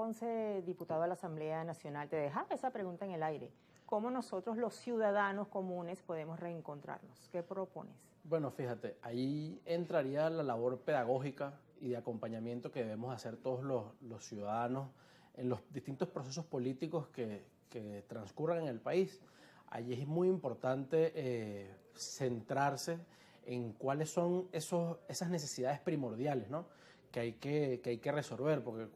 Ponce, diputado a la Asamblea Nacional, te dejaba esa pregunta en el aire. ¿Cómo nosotros los ciudadanos comunes podemos reencontrarnos? ¿Qué propones? Bueno, fíjate, ahí entraría la labor pedagógica y de acompañamiento que debemos hacer todos los ciudadanos en los distintos procesos políticos que transcurran en el país. Allí es muy importante centrarse en cuáles son esas necesidades primordiales, ¿no? que hay que resolver, porque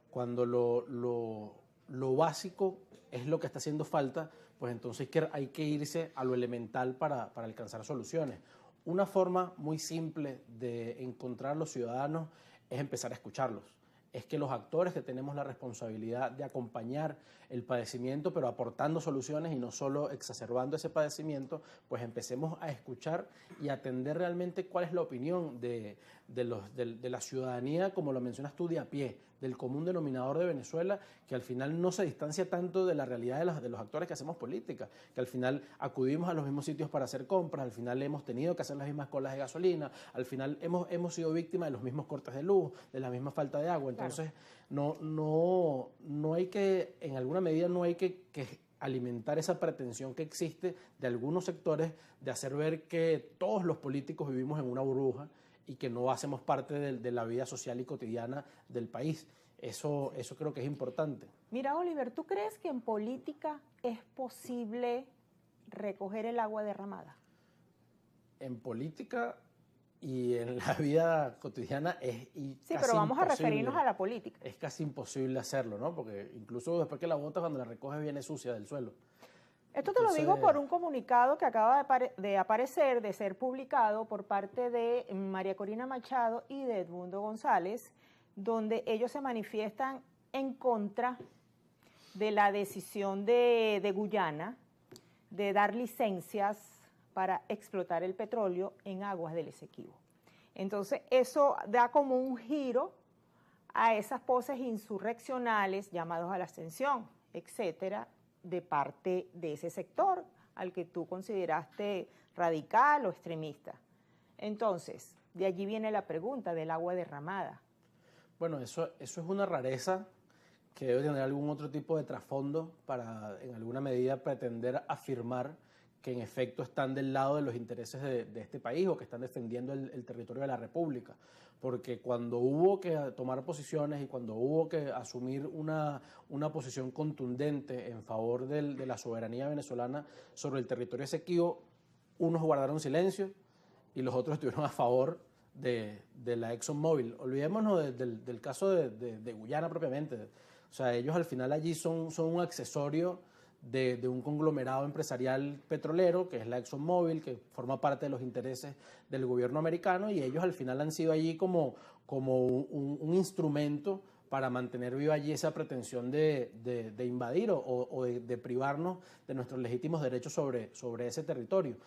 cuando lo básico es lo que está haciendo falta, pues entonces hay que irse a lo elemental para alcanzar soluciones. Una forma muy simple de encontrar a los ciudadanos es empezar a escucharlos. Es que los actores que tenemos la responsabilidad de acompañar el padecimiento, pero aportando soluciones y no solo exacerbando ese padecimiento, pues empecemos a escuchar y atender realmente cuál es la opinión de la ciudadanía, como lo mencionas tú, de a pie, del común denominador de Venezuela, que al final no se distancia tanto de la realidad de los actores que hacemos política, que al final acudimos a los mismos sitios para hacer compras, al final hemos tenido que hacer las mismas colas de gasolina, al final hemos sido víctimas de los mismos cortes de luz, de la misma falta de agua. Entonces, no hay que, en alguna medida, no hay que alimentar esa pretensión que existe de algunos sectores de hacer ver que todos los políticos vivimos en una burbuja y que no hacemos parte de la vida social y cotidiana del país. Eso creo que es importante. Mira, Oliver, ¿tú crees que en política es posible recoger el agua derramada? En política y en la vida cotidiana es sí, pero vamos a referirnos a la política. Es casi imposible hacerlo, ¿no? Porque incluso después que la botas, cuando la recoges, viene sucia del suelo. Esto te lo digo por un comunicado que acaba de aparecer, de ser publicado por parte de María Corina Machado y de Edmundo González, donde ellos se manifiestan en contra de la decisión de Guyana de dar licencias para explotar el petróleo en aguas del Esequibo. Entonces, eso da como un giro a esas poses insurreccionales, llamados a la abstención, etcétera, de parte de ese sector al que tú consideraste radical o extremista. Entonces, de allí viene la pregunta del agua derramada. Bueno, eso es una rareza que debe tener algún otro tipo de trasfondo para, en alguna medida, pretender afirmar que en efecto están del lado de los intereses de este país o que están defendiendo el territorio de la República. Porque cuando hubo que tomar posiciones y cuando hubo que asumir una posición contundente en favor de la soberanía venezolana sobre el territorio Esequibo, unos guardaron silencio y los otros estuvieron a favor de la ExxonMobil. Olvidémonos del caso de Guyana propiamente. O sea, ellos al final allí son un accesorio de un conglomerado empresarial petrolero, que es la ExxonMobil, que forma parte de los intereses del gobierno americano, y ellos al final han sido allí como un instrumento para mantener viva allí esa pretensión de invadir o de privarnos de nuestros legítimos derechos sobre ese territorio.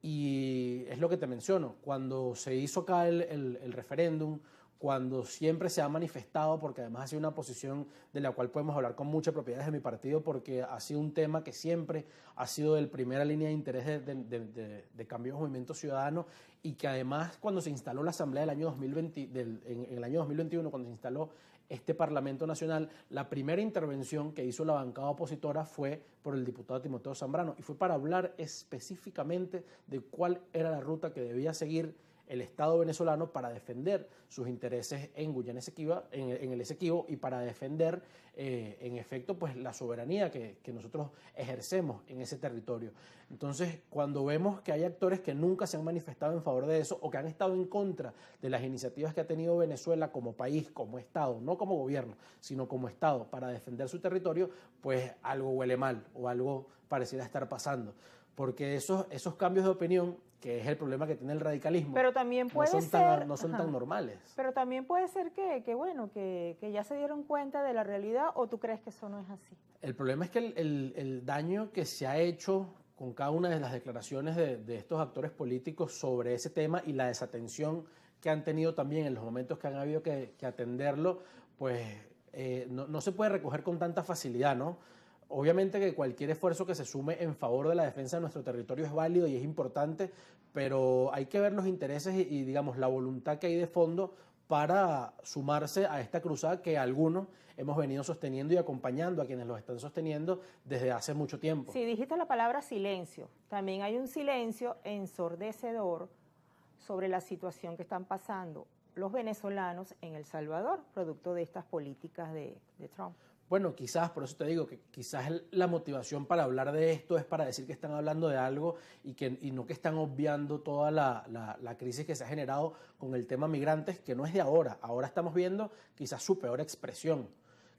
Y es lo que te menciono, cuando se hizo acá el referéndum, cuando siempre se ha manifestado, porque además ha sido una posición de la cual podemos hablar con mucha propiedad desde mi partido, porque ha sido un tema que siempre ha sido de primera línea de interés de Cambiemos Movimiento Ciudadano, y que además cuando se instaló la Asamblea del año 2020, en el año 2021, cuando se instaló este Parlamento Nacional, la primera intervención que hizo la bancada opositora fue por el diputado Timoteo Zambrano, y fue para hablar específicamente de cuál era la ruta que debía seguir el Estado venezolano para defender sus intereses en Guyana Esequiba, en el Esequibo, y para defender en efecto pues la soberanía que nosotros ejercemos en ese territorio. Entonces, cuando vemos que hay actores que nunca se han manifestado en favor de eso o que han estado en contra de las iniciativas que ha tenido Venezuela como país, como Estado, no como gobierno, sino como Estado, para defender su territorio, pues algo huele mal o algo pareciera estar pasando. Porque esos cambios de opinión, que es el problema que tiene el radicalismo, pero también puede no son tan normales. Pero también puede ser que ya se dieron cuenta de la realidad, ¿o tú crees que eso no es así? El problema es que el daño que se ha hecho con cada una de las declaraciones de estos actores políticos sobre ese tema y la desatención que han tenido también en los momentos que han habido que atenderlo, pues no se puede recoger con tanta facilidad, ¿no? Obviamente que cualquier esfuerzo que se sume en favor de la defensa de nuestro territorio es válido y es importante, pero hay que ver los intereses y digamos, la voluntad que hay de fondo para sumarse a esta cruzada que algunos hemos venido sosteniendo y acompañando a quienes los están sosteniendo desde hace mucho tiempo. Sí, dijiste la palabra silencio. También hay un silencio ensordecedor sobre la situación que están pasando los venezolanos en El Salvador, producto de estas políticas de Trump. Bueno, quizás, por eso te digo que quizás la motivación para hablar de esto es para decir que están hablando de algo y no que están obviando toda la crisis que se ha generado con el tema migrantes, que no es de ahora. Ahora estamos viendo quizás su peor expresión,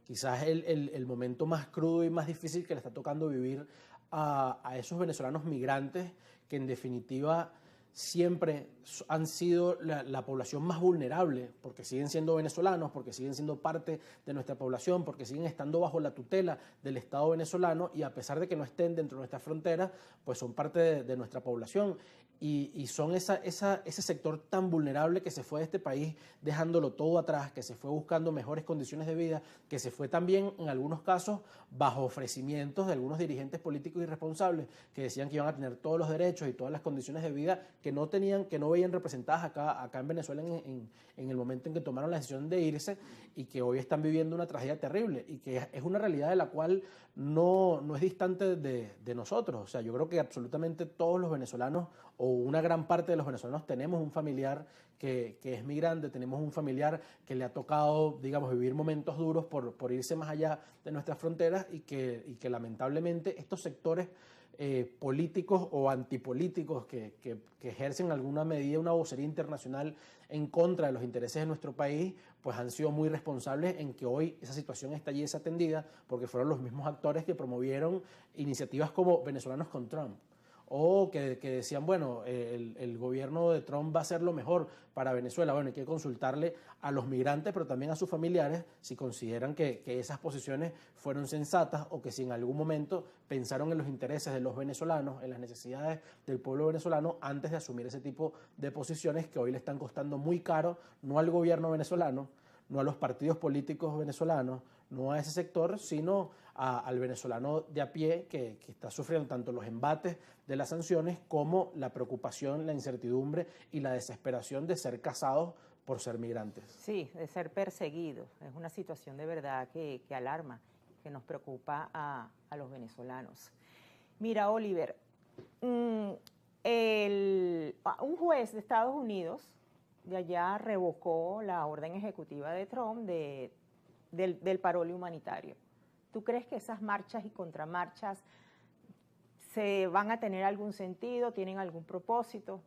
quizás el momento más crudo y más difícil que le está tocando vivir a esos venezolanos migrantes que en definitiva siempre han sido la población más vulnerable, porque siguen siendo venezolanos, porque siguen siendo parte de nuestra población, porque siguen estando bajo la tutela del Estado venezolano y a pesar de que no estén dentro de nuestras fronteras, pues son parte de nuestra población y son ese sector tan vulnerable que se fue de este país dejándolo todo atrás, que se fue buscando mejores condiciones de vida, que se fue también en algunos casos bajo ofrecimientos de algunos dirigentes políticos irresponsables que decían que iban a tener todos los derechos y todas las condiciones de vida que no tenían, que no veían representadas acá en Venezuela en el momento en que tomaron la decisión de irse y que hoy están viviendo una tragedia terrible y que es una realidad de la cual no es distante de nosotros. O sea, yo creo que absolutamente todos los venezolanos o una gran parte de los venezolanos tenemos un familiar que es migrante, tenemos un familiar que le ha tocado, digamos, vivir momentos duros por irse más allá de nuestras fronteras y que lamentablemente estos sectores políticos o antipolíticos que ejercen en alguna medida una vocería internacional en contra de los intereses de nuestro país, pues han sido muy responsables en que hoy esa situación está allí desatendida porque fueron los mismos actores que promovieron iniciativas como Venezolanos con Trump o que decían, bueno, el gobierno de Trump va a hacer lo mejor para Venezuela. Bueno, hay que consultarle a los migrantes, pero también a sus familiares, si consideran que esas posiciones fueron sensatas o que si en algún momento pensaron en los intereses de los venezolanos, en las necesidades del pueblo venezolano, antes de asumir ese tipo de posiciones que hoy le están costando muy caro, no al gobierno venezolano, no a los partidos políticos venezolanos, no a ese sector, sino al venezolano de a pie que está sufriendo tanto los embates de las sanciones como la preocupación, la incertidumbre y la desesperación de ser casados por ser migrantes. Sí, de ser perseguidos. Es una situación de verdad que alarma, que nos preocupa a los venezolanos. Mira, Oliver, un juez de Estados Unidos de allá revocó la orden ejecutiva de Trump del parole humanitario. ¿Tú crees que esas marchas y contramarchas se van a tener algún sentido, tienen algún propósito?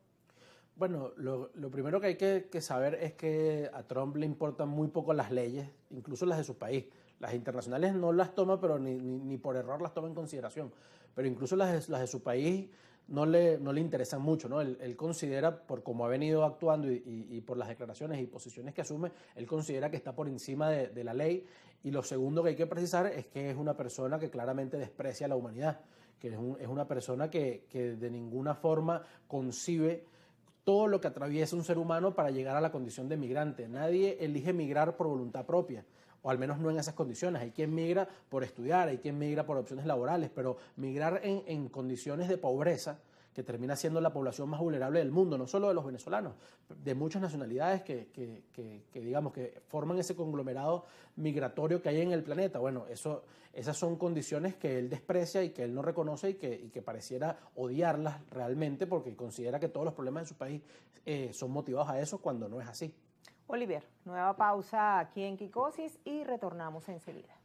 Bueno, lo primero que hay que saber es que a Trump le importan muy poco las leyes, incluso las de su país. Las internacionales no las toma, pero ni por error las toma en consideración. Pero incluso las de su país no le interesan mucho, ¿no? Él considera, por cómo ha venido actuando y por las declaraciones y posiciones que asume, él considera que está por encima de la ley. Y lo segundo que hay que precisar es que es una persona que claramente desprecia a la humanidad, que es una persona que de ninguna forma concibe todo lo que atraviesa un ser humano para llegar a la condición de migrante. Nadie elige migrar por voluntad propia, o al menos no en esas condiciones. Hay quien migra por estudiar, hay quien migra por opciones laborales, pero migrar en condiciones de pobreza, que termina siendo la población más vulnerable del mundo, no solo de los venezolanos, de muchas nacionalidades que digamos que forman ese conglomerado migratorio que hay en el planeta. Bueno, esas son condiciones que él desprecia y que él no reconoce y que pareciera odiarlas realmente porque considera que todos los problemas de su país son motivados a eso cuando no es así. Oliver, nueva pausa aquí en Kikosis y retornamos enseguida.